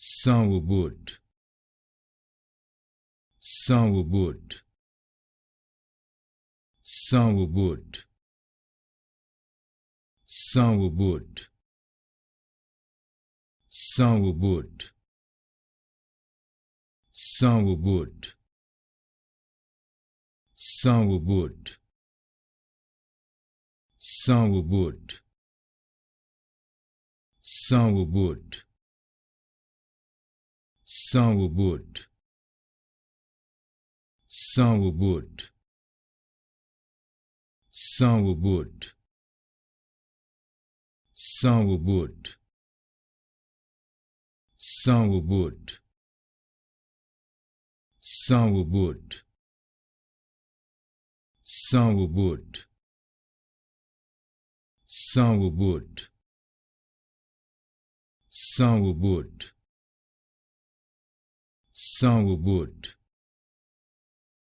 Sourwood, Sourwood, Sourwood, Sourwood, Sourwood, Sourwood, Sourwood, Sourwood, Sourwood, Sourwood, Sourwood, Sourwood, Sourwood, Sourwood, Sourwood, Sourwood, Sourwood, Sourwood, Sourwood,